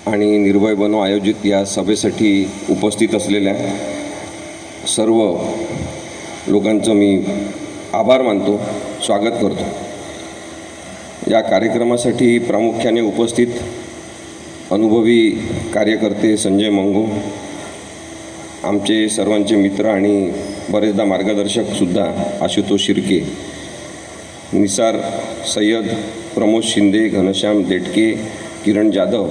आणि निर्भय बनो आयोजित या सभेसाठी उपस्थित असलेल्या सर्व लोकांचं मी आभार मानतो, स्वागत करतो। या कार्यक्रमासाठी प्रामुख्याने उपस्थित अनुभवी कार्यकर्ते संजय मंगू, आमचे सर्वांचे मित्र आणि बरेचदा मार्गदर्शकसुद्धा आशुतोष शिर्के, निसार सय्यद, प्रमोद शिंदे, घनश्याम देटके, किरण जाधव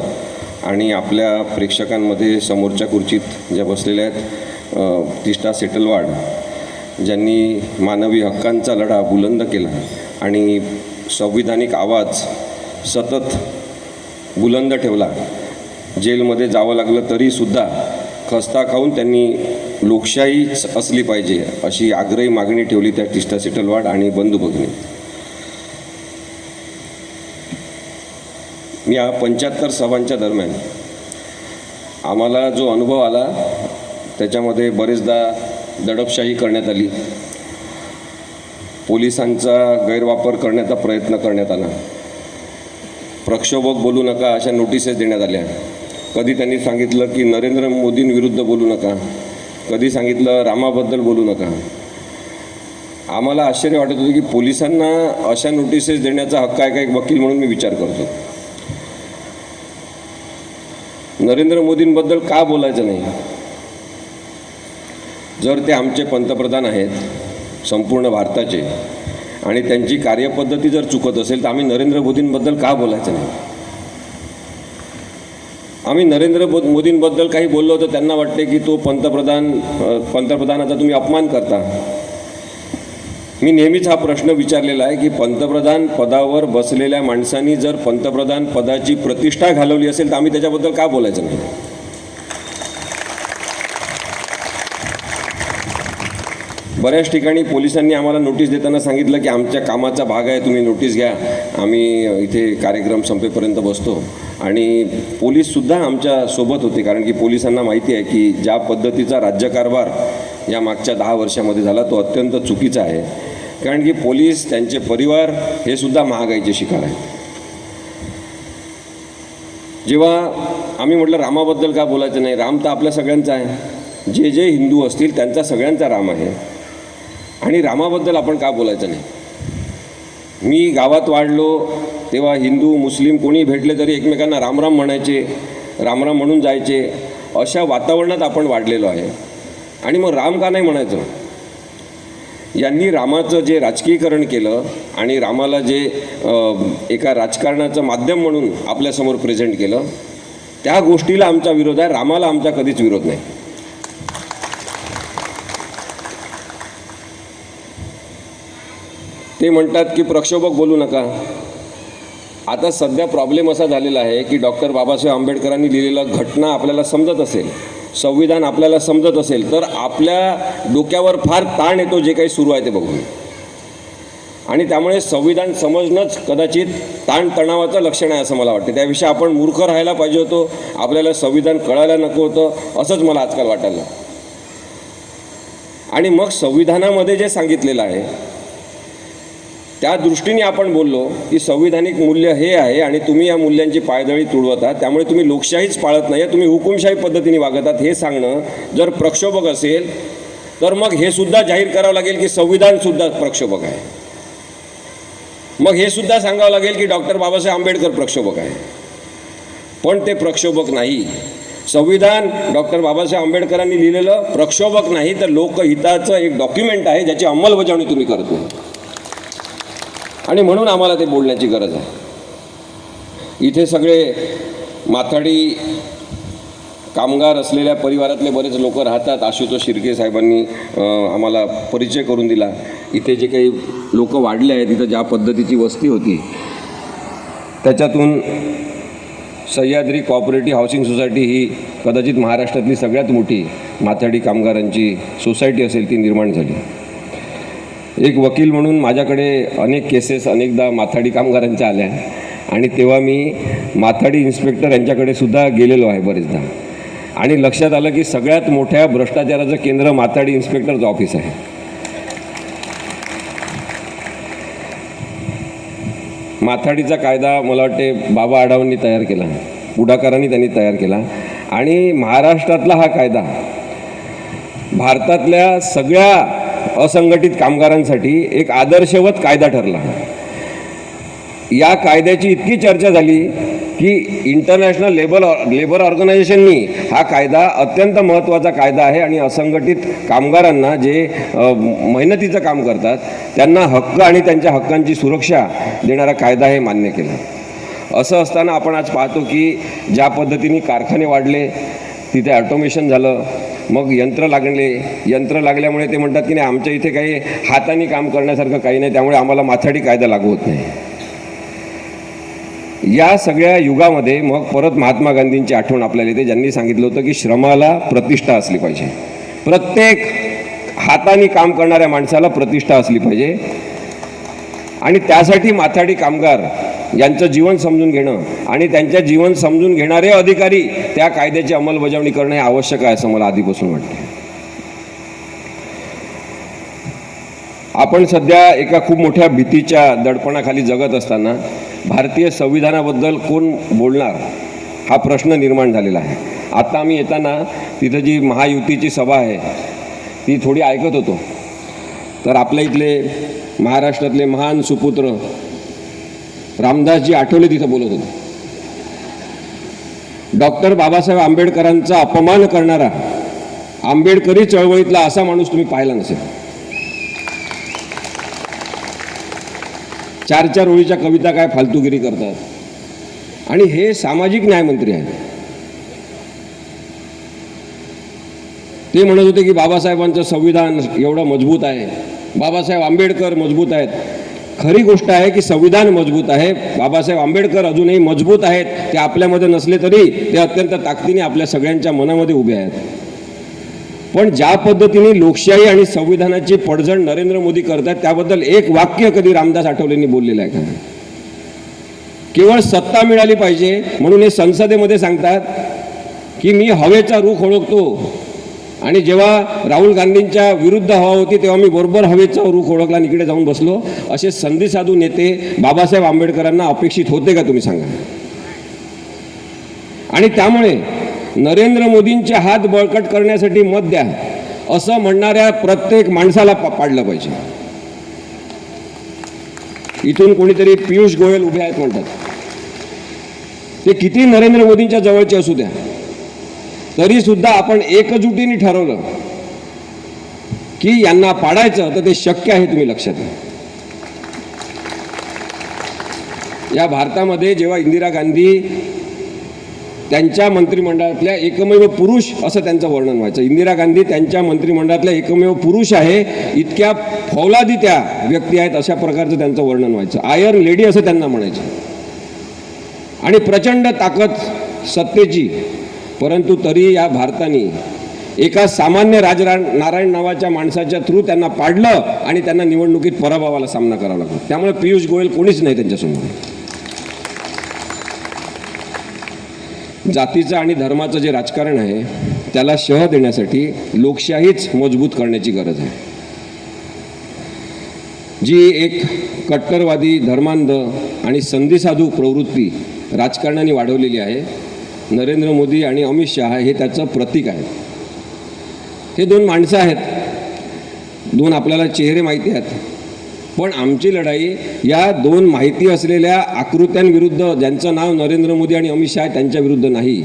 आणि आपल्या प्रेक्षकांमध्ये समोरच्या खुर्चीत ज्या बसलेल्या आहेत तिष्ठा सेटलवाड, ज्यांनी मानवी हक्कांचा लढा बुलंद केला आणि संविधानिक आवाज सतत बुलंद ठेवला। जेलमध्ये जावं लागलं तरीसुद्धा खस्ता खाऊन त्यांनी लोकशाहीच असली पाहिजे अशी आग्रही मागणी ठेवली त्या तिष्ठा सेटलवाड आणि बंधू भगिनी। या 75 सभांच्या दरम्यान आम्हाला जो अनुभव आला त्याच्यामध्ये बरेचदा दडपशाही करण्यात आली, पोलिसांचा गैरवापर करण्याचा प्रयत्न करण्यात आला, प्रक्षोभक बोलू नका अशा नोटिसेस देण्यात आल्या। कधी त्यांनी सांगितलं की नरेंद्र मोदींविरुद्ध बोलू नका, कधी सांगितलं रामाबद्दल बोलू नका। आम्हाला आश्चर्य वाटत होतं की पोलिसांना अशा नोटिसेस देण्याचा हक्क आहे का, एक वकील म्हणून मी विचार करतो। नरेंद्र मोदींबद्दल का बोलायचं नाही? जर ते आमचे पंतप्रधान आहेत संपूर्ण भारताचे आणि त्यांची कार्यपद्धती जर चुकत असेल तर आम्ही नरेंद्र मोदींबद्दल का बोलायचं नाही? आम्ही नरेंद्र मोदींबद्दल काही बोललो तर त्यांना वाटते की तो पंतप्रधानाचा तुम्ही अपमान करता। मी नेहमीच हा प्रश्न विचारलेला आहे की पंतप्रधान पदावर बसलेल्या माणसांनी जर पंतप्रधान पदाची प्रतिष्ठा घालवली असेल तर आम्ही त्याच्याबद्दल का बोलायचं नाही? बऱ्याच ठिकाणी पोलिसांनी आम्हाला नोटीस देताना सांगितलं की आमच्या कामाचा भाग आहे, तुम्ही नोटीस घ्या, आम्ही इथे कार्यक्रम संपेपर्यंत बसतो। आणि पोलीससुद्धा आमच्या सोबत होते, कारण की पोलिसांना माहिती आहे की ज्या पद्धतीचा राज्यकारभार या मागच्या 10 वर्षामध्ये झाला तो अत्यंत चुकीचा आहे, कारण की पोलीस, त्यांचे परिवार हे सुद्धा महागाईचे शिकार आहेत। जेव्हा आम्ही म्हटलं रामाबद्दल का बोलायचं नाही, राम तर आपल्या सगळ्यांचा आहे, जे जे हिंदू असतील त्यांचा सगळ्यांचा राम आहे आणि रामाबद्दल आपण का बोलायचं नाही? मी गावात वाढलो तेव्हा हिंदू मुस्लिम कोणी भेटले तरी एकमेकांना रामराम म्हणायचे, रामराम म्हणून जायचे, अशा वातावरणात आपण वाढलेलो आहे आणि मग राम का नाही म्हणायचं? यांनी रामाचं जे राजकीकरण केलं आणि रामाला जे एका राजकारणाचं माध्यम म्हणून आपल्यासमोर प्रेझेंट केलं, त्या गोष्टीला आमचा विरोध आहे, रामाला आमचा कधीच विरोध नाही। ते म्हणतात की प्रक्षोभक बोलू नका। आता सध्या प्रॉब्लेम असा झालेला आहे की डॉक्टर बाबासाहेब आंबेडकरांनी लिहिलेलं घटना आपल्याला समजत असेल, संविधान आपल्याला समजत असेल तर आपल्या डोक्यावर फार ताण येतो जे काही सुरू आहे ते बघून, आणि त्यामुळे संविधान समजणंच कदाचित ताणतणावाचं लक्षण आहे असं मला वाटतं। त्याविषयी आपण मूर्ख राहायला पाहिजे होतो, आपल्याला संविधान कळायला नको होतं असंच मला आजकाल वाटायला। आणि मग संविधानामध्ये जे सांगितलेलं आहे त्या दृष्टीने आपण बोललो की संविधानिक मूल्य हे आहे आणि तुम्ही या मूल्यांची पायदळी तुडवत आहात, त्यामुळे तुम्ही लोकशाहीच पाळत नाही, तुम्ही हुकुमशाही पद्धतीने वागत आहात, हे सांगणं जर प्रक्षोभक असेल तर मग हे सुद्धा जाहीर करावं लागेल की संविधानसुद्धा प्रक्षोभक आहे। मग हे सुद्धा सांगावं लागेल की डॉक्टर बाबासाहेब आंबेडकर प्रक्षोभक आहे, पण ते प्रक्षोभक नाही। संविधान डॉक्टर बाबासाहेब आंबेडकरांनी लिहिलेलं प्रक्षोभक नाही तर लोकहिताचं एक डॉक्युमेंट आहे ज्याची अंमलबजावणी तुम्ही करतो, आणि म्हणून आम्हाला ते बोलण्याची गरज आहे। इथे सगळे माथाडी कामगार असलेल्या परिवारातले बरेच लोक राहतात। आशुतोष शिर्के साहेबांनी आम्हाला परिचय करून दिला। इथे जे काही लोक वाढले आहेत, इथं ज्या पद्धतीची वस्ती होती त्याच्यातून सह्याद्री कोऑपरेटिव्ह हाऊसिंग सोसायटी ही कदाचित महाराष्ट्रातली सगळ्यात मोठी माथाडी कामगारांची सोसायटी असेल ती निर्माण झाली। एक वकील म्हणून माझ्याकडे अनेक केसेस अनेकदा माथाडी कामगारांच्या आल्या आणि तेव्हा मी माथाडी इन्स्पेक्टर यांच्याकडे सुद्धा गेलेलो आहे बरेचदा, आणि लक्षात आलं की सगळ्यात मोठ्या भ्रष्टाचाराचं केंद्र माथाडी इन्स्पेक्टरचं ऑफिस आहे। माथाडीचा कायदा मला वाटते बाबा आढावांनी तयार केला, पुढाकाराने त्यांनी तयार केला आणि महाराष्ट्रातला हा कायदा भारतातल्या सगळ्या असंघटित कामगारांसाठी एक आदर्शवत कायदा ठरला. या कायद्याची इतकी चर्चा झाली की इंटरनॅशनल लेबर ऑर्गनायझेशननी हा कायदा अत्यंत महत्त्वाचा कायदा आहे आणि असंघटित कामगारांना जे मेहनतीचं काम करतात त्यांना हक्क आणि त्यांच्या हक्कांची सुरक्षा देणारा कायदा हे मान्य केला. असं असताना आपण आज पाहतो की ज्या पद्धतीने कारखाने वाढले, तिथे ऑटोमेशन झालं, मग यंत्र लागल्यामुळे ते म्हणतात की नाही आमच्या इथे काही हाताने काम करण्यासारखं काही नाही, त्यामुळे आम्हाला माथाडी कायदा लागू होत नाही. या सगळ्या युगामध्ये मग परत महात्मा गांधींची आठवण आपल्याला येते, ज्यांनी सांगितलं होतं की श्रमाला प्रतिष्ठा असली पाहिजे. प्रत्येक हाताने काम करणाऱ्या माणसाला प्रतिष्ठा असली पाहिजे आणि त्यासाठी माथाडी कामगार यांचं जीवन समजून घेणं आणि त्यांच्या जीवन समजून घेणारे अधिकारी त्या कायद्याची अंमलबजावणी करणं हे आवश्यक आहे असं मला आधीपासून वाटतं. आपण सध्या एका खूप मोठ्या भीतीच्या दडपणाखाली जगत असताना भारतीय संविधानाबद्दल कोण बोलणार हा प्रश्न निर्माण झालेला आहे. आता आम्ही येताना तिथं जी महायुतीची सभा आहे ती थोडी ऐकत होतो, तर आपल्या इथले महाराष्ट्रातले महान सुपुत्र रामदासजी आठवले तिथं बोलत होते. डॉक्टर बाबासाहेब आंबेडकरांचा अपमान करणारा आंबेडकरी चळवळीतला असा माणूस तुम्ही पाहिला नसेल. 4 ओळीच्या कविता काय फालतूगिरी करतात आणि हे सामाजिक न्यायमंत्री आहेत. ते म्हणत होते की बाबासाहेबांचं संविधान एवढं मजबूत आहे, बाबासाहेब आंबेडकर मजबूत आहेत. खरी गोष्ट आहे की संविधान मजबूत आहे, बाबासाहेब आंबेडकर अजूनही मजबूत आहेत. ते आपल्यामध्ये नसले तरी ते अत्यंत ताकदीने आपल्या सगळ्यांच्या मनामध्ये उभे आहेत. पण ज्या पद्धतीने लोकशाही आणि संविधानाची पडझड नरेंद्र मोदी करतात त्याबद्दल एक वाक्य कधी रामदास आठवलेंनी बोललेलं आहे का? केवळ सत्ता मिळाली पाहिजे म्हणून हे संसदेमध्ये सांगतात की मी हवेचा रुख ओळखतो आणि जेव्हा राहुल गांधींच्या विरुद्ध हवा होती तेव्हा मी बरोबर हवेचा रुख ओळखला आणि इकडे जाऊन बसलो. असे संधी साधू नेते बाबासाहेब आंबेडकरांना अपेक्षित होते का तुम्ही सांगा? आणि त्यामुळे नरेंद्र मोदींचे हात बळकट करण्यासाठी मत द्या असं म्हणणाऱ्या प्रत्येक माणसाला पाडलं पाहिजे. इथून कोणीतरी पियुष गोयल उभे आहेत म्हणतात, ते किती नरेंद्र मोदींच्या जवळचे असू द्या तरी सुद्धा आपण एकजुटीने ठरवलं की यांना पाडायचं तर ते शक्य आहे. तुम्ही लक्षात घ्या, या भारतामध्ये जेव्हा इंदिरा गांधी त्यांच्या मंत्रिमंडळातल्या एकमेव पुरुष असं त्यांचं वर्णन व्हायचं, इंदिरा गांधी त्यांच्या मंत्रिमंडळातल्या एकमेव पुरुष आहे, इतक्या फौलादी त्या व्यक्ती आहेत अशा प्रकारचं त्यांचं वर्णन व्हायचं. आयर्न लेडी असं त्यांना म्हणायचं आणि प्रचंड ताकद सत्तेची. परंतु तरी या भारताने एका सामान्य नारायण नावाच्या माणसाच्या थ्रू त्यांना पाडलं आणि त्यांना निवडणुकीत पराभवाला सामना करावा लागला. त्यामुळे पियुष गोयल कोणीच नाही त्यांच्यासमोर. जातीचं आणि धर्माचं जे राजकारण आहे त्याला शह देण्यासाठी लोकशाहीच मजबूत करण्याची गरज आहे. जी एक कट्टरवादी, धर्मांध आणि संधिसाधू प्रवृत्ती राजकारणाने वाढवलेली आहे, नरेंद्र मोदी आणि अमित शहा हे त्याचं प्रतीक आहे. हे 2 माणसं आहेत, 2 आपल्याला चेहरे माहिती आहेत, पण आमची लढाई या 2 माहिती असलेल्या आकृत्यांविरुद्ध, ज्यांचं नाव नरेंद्र मोदी आणि अमित शहा त्यांच्या विरुद्ध नाही.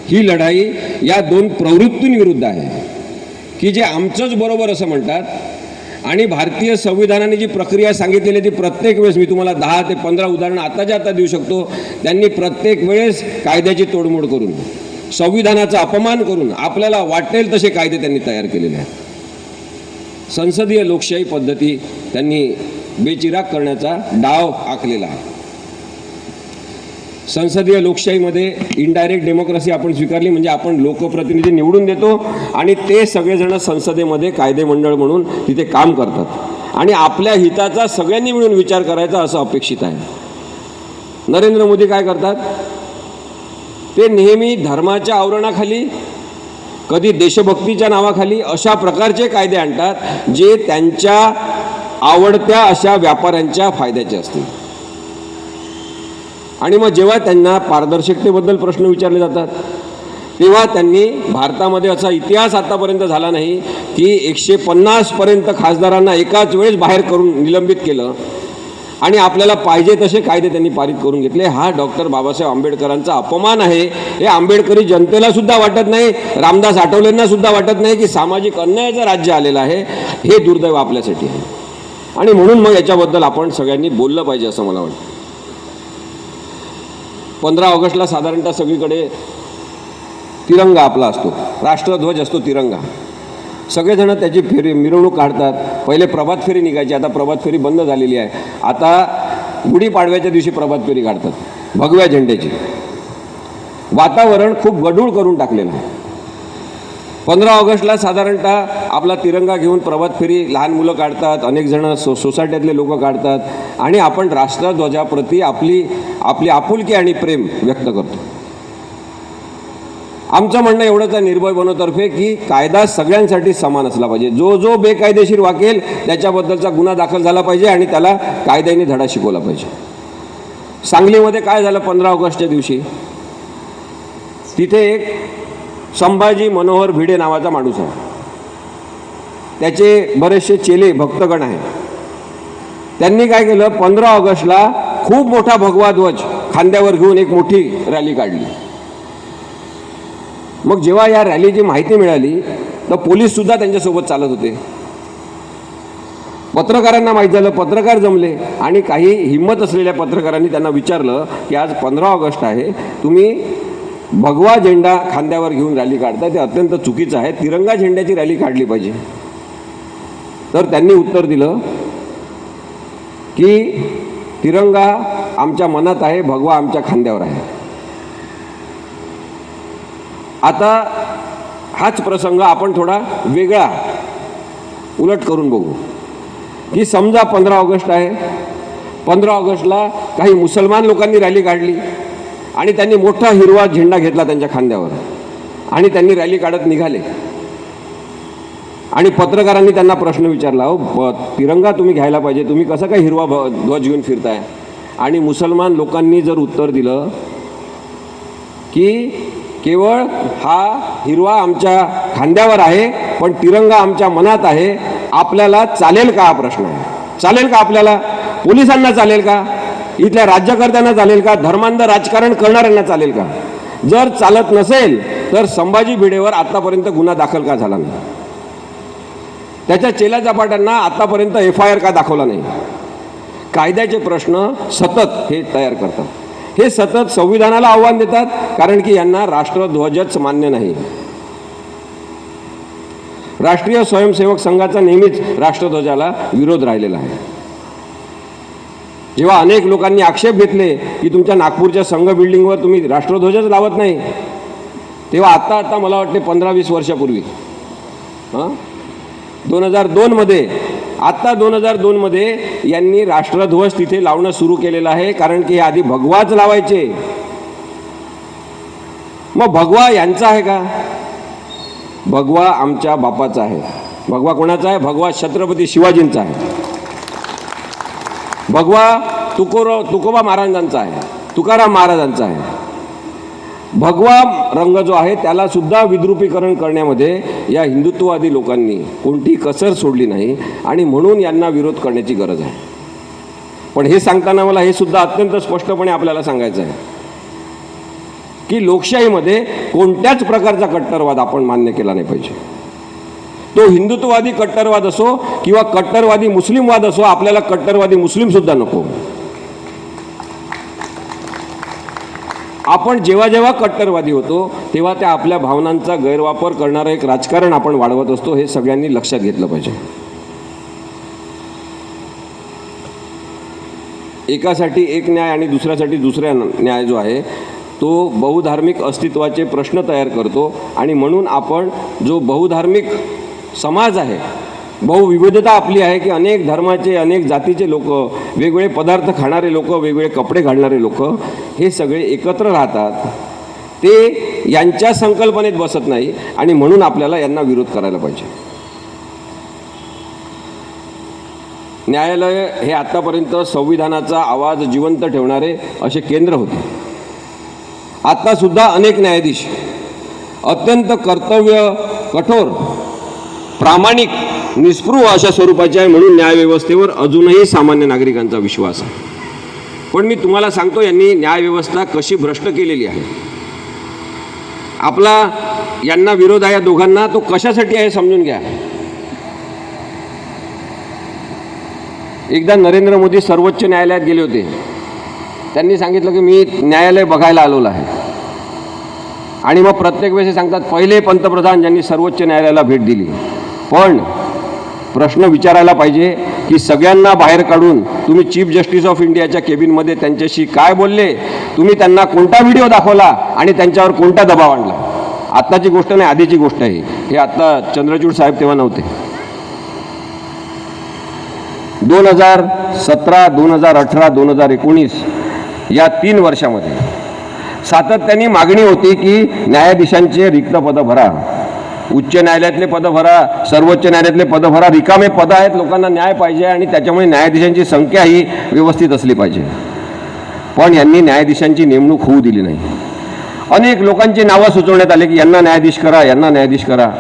ही लढाई या 2 प्रवृत्तींविरुद्ध आहे की जे आमचंच बरोबर असं म्हणतात आणि भारतीय संविधानाने जी प्रक्रिया सांगितलेली ती प्रत्येक वेळेस, मी तुम्हाला 10 ते 15 उदाहरणं आताच्या आता देऊ शकतो, त्यांनी प्रत्येक वेळेस कायद्याची तोडमोड करून, संविधानाचा अपमान करून आपल्याला वाटेल तसे कायदे त्यांनी तयार केलेले आहेत. संसदीय लोकशाही पद्धती त्यांनी बेचिराग करण्याचा डाव आखलेला आहे. संसदीय लोकशाहीमध्ये इनडायरेक्ट डेमोक्रेसी आपण स्वीकारली, म्हणजे आपण लोकप्रतिनिधी निवडून देतो आणि ते सगळेजण संसदेमध्ये कायदेमंडळ म्हणून तिथे काम करतात आणि आपल्या हिताचा सगळ्यांनी मिळून विचार करायचा असं अपेक्षित आहे. नरेंद्र मोदी काय करतात? ते नेहमी धर्माच्या आवरणाखाली, कधी देशभक्तीच्या नावाखाली अशा प्रकारचे कायदे आणतात जे त्यांच्या आवडत्या अशा व्यापाऱ्यांच्या फायद्याचे असतील. आणि मग जेव्हा त्यांना पारदर्शकतेबद्दल प्रश्न विचारले जातात तेव्हा त्यांनी भारतामध्ये असा इतिहास आतापर्यंत झाला नाही की 150पर्यंत खासदारांना एकाच वेळेस बाहेर करून निलंबित केलं आणि आपल्याला पाहिजे तसे कायदे त्यांनी पारित करून घेतले. हा डॉक्टर बाबासाहेब आंबेडकरांचा अपमान आहे. हे आंबेडकरी जनतेला सुद्धा वाटत नाही, रामदास आठवलेंना सुद्धा वाटत नाही की सामाजिक अन्यायाचं राज्य आलेलं आहे. हे दुर्दैव आपल्यासाठी आहे आणि म्हणून मग याच्याबद्दल आपण सगळ्यांनी बोललं पाहिजे असं मला वाटतं. 15 ऑगस्टला साधारणतः सगळीकडे तिरंगा आपला असतो, राष्ट्रध्वज असतो तिरंगा. सगळेजण त्याची मिरवणूक काढतात. पहिले प्रभात फेरी निघायची, आता प्रभात फेरी बंद झालेली आहे. आता गुढीपाडव्याच्या दिवशी प्रभात फेरी काढतात भगव्या झेंड्याची. वातावरण खूप गढूळ करून टाकलेलं आहे. 15 ऑगस्टला साधारणतः आपला तिरंगा घेऊन प्रभात फेरी लहान मुलं काढतात, अनेक जण सोसायटीतले लोक काढतात आणि आपण राष्ट्रध्वजाप्रती आपली आपुलकी आणि प्रेम व्यक्त करतो. आमचं म्हणणं एवढंच आहे निर्भय बनोतर्फे की कायदा सगळ्यांसाठी समान असला पाहिजे. जो बेकायदेशीर वाकेल त्याच्याबद्दलचा गुन्हा दाखल झाला पाहिजे आणि त्याला कायद्याने धडा शिकवला पाहिजे. सांगलीमध्ये काय झालं 15 ऑगस्टच्या दिवशी, तिथे एक संभाजी मनोहर भिडे नावाचा माणूस आहे. त्याचे बरेचसे चेले भक्तगण आहेत. त्यांनी काय केलं, 15 ऑगस्टला खूप मोठा भगवा ध्वज खांद्यावर घेऊन एक मोठी रॅली काढली. मग जेव्हा या रॅलीची माहिती मिळाली तर पोलीससुद्धा त्यांच्यासोबत चालत होते. पत्रकारांना माहीत झालं, पत्रकार जमले आणि काही हिंमत असलेल्या पत्रकारांनी त्यांना विचारलं की आज 15 ऑगस्ट आहे, तुम्ही भगवा झेंडा खांद्यावर घेऊन रॅली काढता, ते अत्यंत चुकीचं आहे, तिरंगा झेंड्याची रॅली काढली पाहिजे. तर त्यांनी उत्तर दिलं की तिरंगा आमच्या मनात आहे, भगवा आमच्या खांद्यावर आहे. आता हाच प्रसंग आपण थोडा वेगळा उलट करून बघू की समजा 15 ऑगस्ट आहे, 15 ऑगस्टला काही मुसलमान लोकांनी रॅली काढली आणि त्यांनी मोठा हिरवा झेंडा घेतला त्यांच्या खांद्यावर आणि त्यांनी रॅली काढत निघाले आणि पत्रकारांनी त्यांना प्रश्न विचारला, हो तिरंगा तुम्ही घ्यायला पाहिजे, तुम्ही कसं काय हिरवा ध्वज घेऊन फिरताय? आणि मुसलमान लोकांनी जर उत्तर दिलं की केवळ हा हिरवा आमच्या खांद्यावर आहे पण तिरंगा आमच्या मनात आहे, आपल्याला चालेल का? हा प्रश्न आहे. चालेल का आपल्याला? पोलिसांना चालेल का? इथल्या राज्यकर्त्यांना चालेल का? धर्मांध राजकारण करणाऱ्यांना चालेल का? जर चालत नसेल तर संभाजी भिडेवर आतापर्यंत गुन्हा दाखल का झाला नाही? त्याच्या चेला चपाट्यांना आतापर्यंत FIR का दाखवला नाही? कायद्याचे प्रश्न सतत हे तयार करतात. हे सतत संविधानाला आव्हान देतात कारण की यांना राष्ट्रध्वजच मान्य नाही. राष्ट्रीय स्वयंसेवक संघाचा नेहमीच राष्ट्रध्वजाला विरोध राहिलेला आहे. जेव्हा अनेक लोकांनी आक्षेप घेतले की तुमच्या नागपूरच्या संघ बिल्डिंगवर तुम्ही राष्ट्रध्वजच लावत नाही, तेव्हा आता मला वाटते 15-20 वर्षापूर्वी 2002 मध्ये यांनी राष्ट्रध्वज तिथे लावणं सुरू केलेलं आहे कारण की आधी भगवाच लावायचे. मग भगवा यांचा आहे का? भगवा आमच्या बापाचा आहे. भगवा कोणाचा आहे? भगवा छत्रपती शिवाजींचा आहे. भगवा तुकोबा महाराजांचा आहे, तुकाराम महाराजांचा आहे. भगवा रंग जो आहे त्याला सुद्धा विद्रुपीकरण करण्यामध्ये या हिंदुत्ववादी लोकांनी कोणती कसर सोडली नाही आणि म्हणून यांना विरोध करण्याची गरज आहे. पण हे सांगताना मला हे सुद्धा अत्यंत स्पष्टपणे आपल्याला सांगायचं आहे की लोकशाहीमध्ये कोणत्याच प्रकारचा कट्टरवाद आपण मान्य केला नाही पाहिजे. तो हिंदुत्ववादी कट्टरवाद असो किंवा कट्टरवादी मुस्लिमवाद असो, आपल्याला कट्टरवादी मुस्लिम सुद्धा नको. आपण जेव्हा कट्टरवादी होतो तेव्हा त्या आपल्या भावनांचा गैरवापर करणारं एक राजकारण आपण वाढवत असतो. हे सगळ्यांनी लक्षात घेतलं पाहिजे. एकासाठी एक न्याय आणि दुसऱ्यासाठी दुसरा न्याय जो आहे तो बहुधार्मिक अस्तित्वाचे प्रश्न तयार करतो आणि म्हणून आपण जो बहुधार्मिक समाज आहे, बहुविविधता आपली आहे की अनेक धर्माचे, अनेक जातीचे लोक, वेगवेगळे पदार्थ खाणारे लोक, वेगवेगळे कपडे घालणारे लोक, हे सगळे एकत्र राहतात. ते यांच्या संकल्पनेत बसत नाही आणि म्हणून आपल्याला यांना विरोध करायला पाहिजे. न्यायालय हे आत्तापर्यंत संविधानाचा आवाज जिवंत ठेवणारे असे केंद्र होते. आत्तासुद्धा अनेक न्यायाधीश अत्यंत कर्तव्य कठोर प्रामाणिक निस्पृह अशा स्वरूपाचे आहे, म्हणून न्यायव्यवस्थेवर अजूनही सामान्य नागरिकांचा विश्वास आहे. पण मी तुम्हाला सांगतो, यांनी न्यायव्यवस्था कशी भ्रष्ट केलेली आहे. आपला यांना विरोध आहे या दोघांना, तो कशासाठी आहे समजून घ्या. एकदा नरेंद्र मोदी सर्वोच्च न्यायालयात गेले होते. त्यांनी सांगितलं की मी न्यायालय बघायला आलेलो आहे. आणि मग प्रत्येक वेळेस सांगतात पहिले पंतप्रधान ज्यांनी सर्वोच्च न्यायालयाला भेट दिली. पण प्रश्न विचारायला पाहिजे की सगळ्यांना बाहेर काढून तुम्ही चीफ जस्टिस ऑफ इंडियाच्या केबिनमध्ये त्यांच्याशी काय बोलले, तुम्ही त्यांना कोणता व्हिडिओ दाखवला आणि त्यांच्यावर कोणता दबाव आणला. आत्ताची गोष्ट नाही, आधीची गोष्ट आहे. हे आत्ता चंद्रचूड साहेब तेव्हा नव्हते. 2017, 2018, 2019 या 3 वर्षामध्ये सातत्याने मागणी होती की न्यायाधीशांचे रिक्त पदं भरा, उच्च न्यायालयातले पदं भरा, सर्वोच्च न्यायालयातले पदं भरा. रिकामे पदं आहेत, लोकांना न्याय पाहिजे आणि त्याच्यामुळे न्यायाधीशांची संख्या ही व्यवस्थित असली पाहिजे. पण यांनी न्यायाधीशांची नेमणूक होऊ दिली नाही. अनेक लोकांची नावं सुचवण्यात आले की यांना न्यायाधीश करा, यांना न्यायाधीश करा.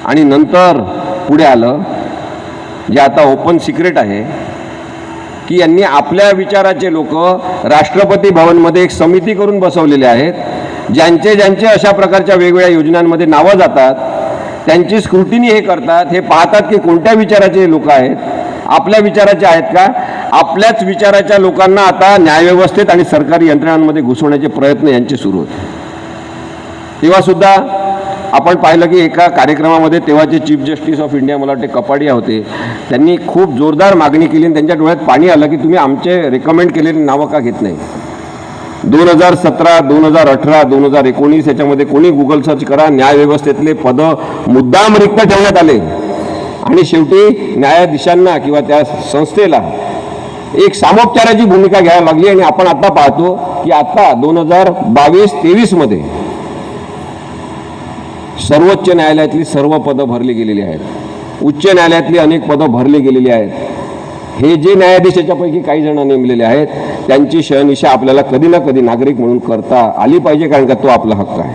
आणि नंतर पुढे आलं, जे आता ओपन सिक्रेट आहे, की यांनी आपल्या विचाराचे लोक राष्ट्रपती भवनमध्ये एक समिती करून बसवलेले आहेत. ज्यांचे अशा प्रकारच्या वेगवेगळ्या योजनांमध्ये नावं जातात त्यांची स्क्रुटिनी हे करतात. हे पाहतात की कोणत्या विचाराचे लोक आहेत, आपल्या विचाराचे आहेत का. आपल्याच विचाराच्या लोकांना आता न्यायव्यवस्थेत आणि सरकारी यंत्रणांमध्ये घुसवण्याचे प्रयत्न यांचे सुरू होते. तेव्हा सुद्धा आपण पाहिलं की एका कार्यक्रमामध्ये तेव्हाचे चीफ जस्टिस ऑफ इंडिया, मला वाटते कपाडिया होते, त्यांनी खूप जोरदार मागणी केली आणि त्यांच्या डोळ्यात पाणी आलं की तुम्ही आमचे रेकमेंड केलेली नावं का घेत नाही. 2017, 2018, 2019 याच्यामध्ये कोणी गुगल सर्च करा, न्यायव्यवस्थेतले पदं मुद्दाम रिक्त ठेवण्यात आले. आणि शेवटी न्यायाधीशांना किंवा त्या संस्थेला एक सामोपचाराची भूमिका घ्यायला लागली. आणि आपण आता पाहतो की आता 2022-23 मध्ये सर्वोच्च न्यायालयातली सर्व पदं भरली गेलेली आहेत, उच्च न्यायालयातली अनेक पदं भरली गेलेली आहेत. हे जे न्यायाधीश याच्यापैकी काही जण नेमलेले आहेत त्यांची शहनिशा आपल्याला कधी ना कधी नागरिक म्हणून करता आली पाहिजे, कारण का तो आपला हक्क आहे.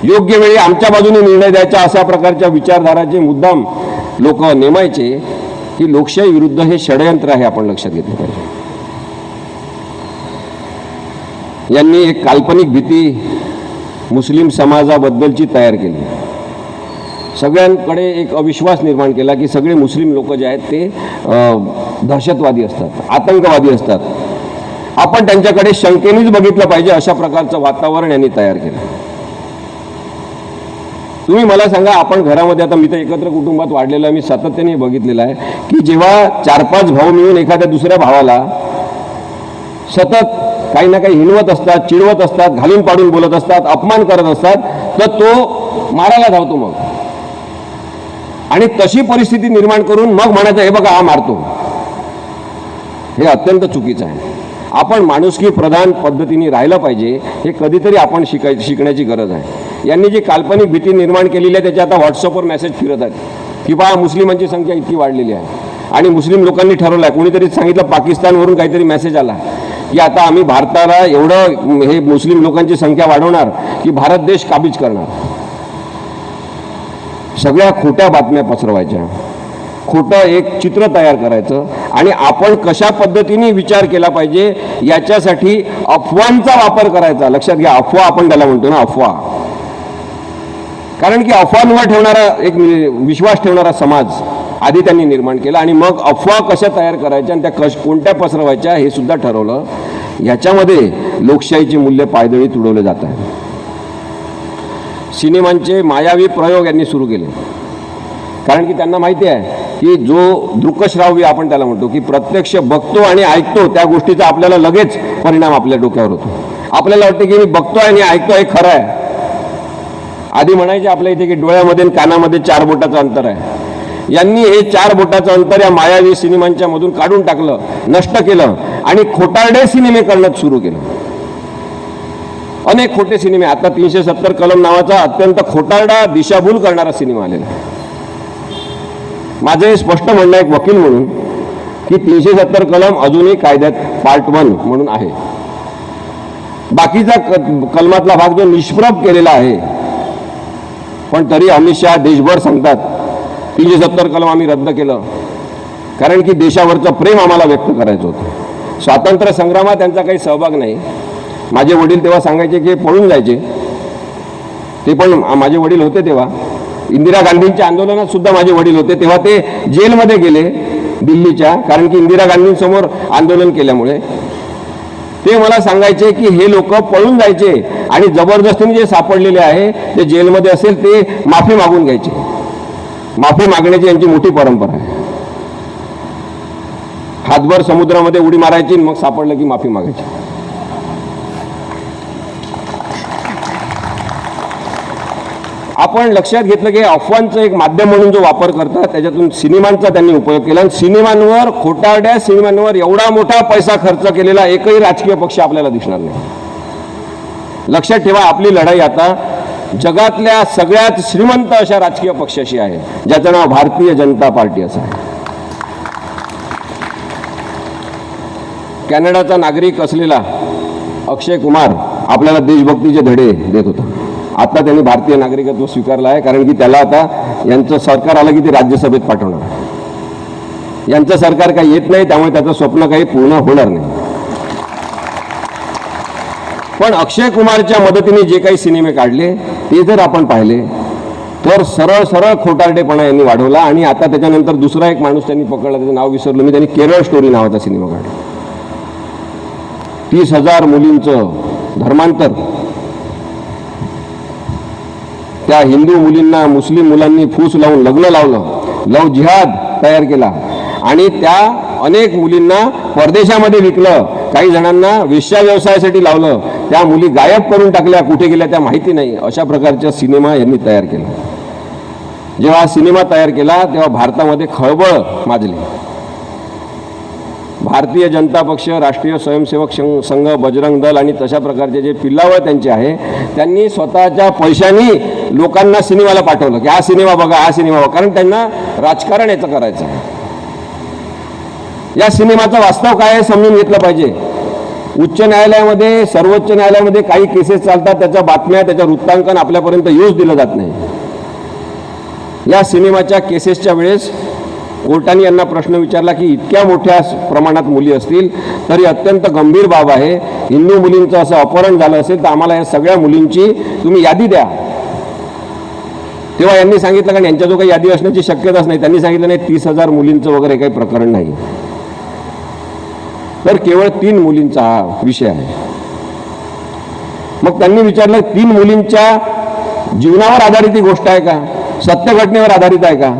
योग्य वेळी आमच्या बाजूने निर्णय द्यायचा अशा प्रकारच्या विचारधाराचे मुद्दाम लोक नेमायचे की लोकशाही विरुद्ध हे षडयंत्र आहे, आपण लक्षात घेतलं पाहिजे. यांनी एक काल्पनिक भीती मुस्लिम समाजाबद्दलची तयार केली. सगळ्यांकडे एक अविश्वास निर्माण केला की सगळे मुस्लिम लोक जे आहेत ते दहशतवादी असतात, आतंकवादी असतात. आपण त्यांच्याकडे शंकेनेच बघितलं पाहिजे, अशा प्रकारचं वातावरण यांनी तयार केलं. तुम्ही मला सांगा, आपण घरामध्ये, आता मी तर एकत्र कुटुंबात वाढलेलं आहे, मी सातत्याने बघितलेलं आहे की जेव्हा 4-5 भाऊ मिळून एखाद्या दुसऱ्या भावाला सतत काही ना काही हिणवत असतात, चिडवत असतात, घालून पाडून बोलत असतात, अपमान करत असतात, तर तो मारायला धावतो मग. आणि तशी परिस्थिती निर्माण करून मग म्हणायचं हे बघा हा मारतो. हे अत्यंत चुकीचं आहे. आपण माणुसकी प्रधान पद्धतीने राहिलं पाहिजे, हे कधीतरी आपण शिकण्याची गरज आहे. यांनी जी काल्पनिक भीती निर्माण केलेली आहे त्याच्या आता व्हॉट्सअपवर मेसेज फिरत आहेत की पहा मुस्लिमांची संख्या इतकी वाढलेली आहे. आणि मुस्लिम लोकांनी ठरवलं आहे, कोणीतरी सांगितलं पाकिस्तानवरून काहीतरी मेसेज आला की आता आम्ही भारताला एवढं हे मुस्लिम लोकांची संख्या वाढवणार की भारत देश काबीज करणार. सगळ्या खोट्या बातम्या पसरवायच्या, खोटं एक चित्र तयार करायचं. आणि आपण कशा पद्धतीने विचार केला पाहिजे याच्यासाठी अफवांचा वापर करायचा. लक्षात घ्या, अफवा आपण त्याला म्हणतो ना, अफवा. कारण की अफवांवर ठेवणारा एक विश्वास ठेवणारा समाज आधी त्यांनी निर्माण केला आणि मग अफवा कशा तयार करायच्या आणि त्या कोणत्या पसरवायच्या हे सुद्धा ठरवलं. याच्यामध्ये लोकशाहीचे मूल्य पायदळी तुडवले जात आहे. सिनेमांचे मायावी प्रयोग यांनी सुरू केले, कारण की त्यांना माहिती आहे की जो दृकश्राव्य आपण त्याला म्हणतो की प्रत्यक्ष बघतो आणि ऐकतो त्या गोष्टीचा आपल्याला लगेच परिणाम आपल्या डोक्यावर होतो. आपल्याला वाटतं की मी बघतोय आणि ऐकतो हे खरं आहे. आधी म्हणायचे आपल्या इथे की डोळ्यामध्ये आणि कानामध्ये 4 बोटाचं अंतर आहे. यांनी हे 4 बोटाचं अंतर या मायावी सिनेमांच्या मधून काढून टाकलं, नष्ट केलं आणि खोटारडे सिनेमे करणं सुरू केलं. अनेक खोटे सिनेमे, आता 370 कलम नावाचा अत्यंत खोटारडा दिशाभूल करणारा सिनेमा आलेला. माझं हे स्पष्ट म्हणणं एक वकील म्हणून की 370 कलम अजूनही कायद्यात पार्ट 1 म्हणून आहे. बाकीचा कलमातला भाग जो निष्प्रभ केलेला आहे, पण तरी अमित शहा देशभर सांगतात 370 कलम आम्ही रद्द केलं कारण की देशावरचं प्रेम आम्हाला व्यक्त करायचं होतं. स्वातंत्र्य संग्रामात त्यांचा काही सहभाग नाही. माझे वडील तेव्हा सांगायचे की पळून जायचे, ते पण माझे वडील होते तेव्हा. इंदिरा गांधींच्या आंदोलनात सुद्धा माझे वडील होते, तेव्हा ते जेलमध्ये गेले दिल्लीच्या, कारण की इंदिरा गांधींसमोर आंदोलन केल्यामुळे. ते मला सांगायचे की हे लोक पळून जायचे आणि जबरदस्तीने जे सापडलेले आहे ते जेलमध्ये असेल ते माफी मागून घ्यायचे. माफी मागण्याची यांची मोठी परंपरा आहे. हातभर समुद्रामध्ये उडी मारायची, मग सापडलं की माफी मागायची. आपण लक्षात घेतलं की अफवांचं एक माध्यम म्हणून जो वापर करतात, त्याच्यातून सिनेमांचा त्यांनी उपयोग केला. आणि सिनेमांवर, खोटारड्या सिनेमांवर एवढा मोठा पैसा खर्च केलेला एकही राजकीय पक्ष आपल्याला दिसणार नाही. लक्षात ठेवा, आपली लढाई आता जगातल्या सगळ्यात श्रीमंत अशा राजकीय पक्षाशी आहे, ज्याचं नाव भारतीय जनता पार्टी असं आहे. कॅनडाचा नागरिक असलेला अक्षय कुमार आपल्याला देशभक्तीचे धडे देत होता. आता त्यांनी भारतीय नागरिकत्व स्वीकारलं आहे, कारण की त्याला आता यांचं सरकार आलं की ते राज्यसभेत पाठवणार. यांचं सरकार काही येत नाही, त्यामुळे त्याचं स्वप्न काही पूर्ण होणार नाही. पण अक्षय कुमारच्या मदतीने जे काही सिनेमे काढले ते जर आपण पाहिले तर सरळ सरळ खोटारडेपणा यांनी वाढवला. आणि आता त्याच्यानंतर दुसरा एक माणूस त्यांनी पकडला, त्याचं नाव विसरलो मी, त्यांनी केरळ स्टोरी नावाचा सिनेमा काढला. 30,000 मुलींचं धर्मांतर, त्या हिंदू मुलींना मुस्लिम मुलांनी फूस लावून लग्न लावलं, लव जिहाद तयार केला आणि त्या अनेक मुलींना परदेशामध्ये विकलं, काही जणांना वेश्या व्यवसायासाठी लावलं, त्या मुली गायब करून टाकल्या, कुठे गेल्या त्या माहिती नाही. अशा प्रकारचा सिनेमा यांनी तयार केला. जेव्हा हा सिनेमा तयार केला तेव्हा भारतामध्ये खळबळ माजली. भारतीय जनता पक्ष, राष्ट्रीय स्वयंसेवक संघ, बजरंग दल आणि तशा प्रकारचे जे पिल्लावळ त्यांचे आहे, त्यांनी स्वतःच्या पैशांनी लोकांना सिनेमाला पाठवलं की हा सिनेमा बघा, हा सिनेमा बघा, कारण त्यांना राजकारण याचं करायचं आहे. या सिनेमाचं वास्तव काय आहे समजून घेतलं पाहिजे. उच्च न्यायालयामध्ये, सर्वोच्च न्यायालयामध्ये काही केसेस चालतात, त्याच्या बातम्या, त्याच्या वृत्तांकन आपल्यापर्यंत येऊच दिलं जात नाही. या सिनेमाच्या केसेसच्या वेळेस कोर्टाने यांना प्रश्न विचारला की इतक्या मोठ्या प्रमाणात मुली असतील तरी अत्यंत गंभीर बाब आहे, हिंदू मुलींचं असं अपहरण झालं असेल तर आम्हाला या सगळ्या मुलींची तुम्ही यादी द्या. तेव्हा यांनी सांगितलं, कारण यांच्या जो काही यादी असण्याची शक्यताच नाही, त्यांनी सांगितलं नाही 30,000 मुलींचं वगैरे काही प्रकरण नाही, तर केवळ 3 मुलींचा हा विषय आहे. मग त्यांनी विचारलं 3 मुलींच्या जीवनावर आधारित ही गोष्ट आहे का, सत्य घटनेवर आधारित आहे का?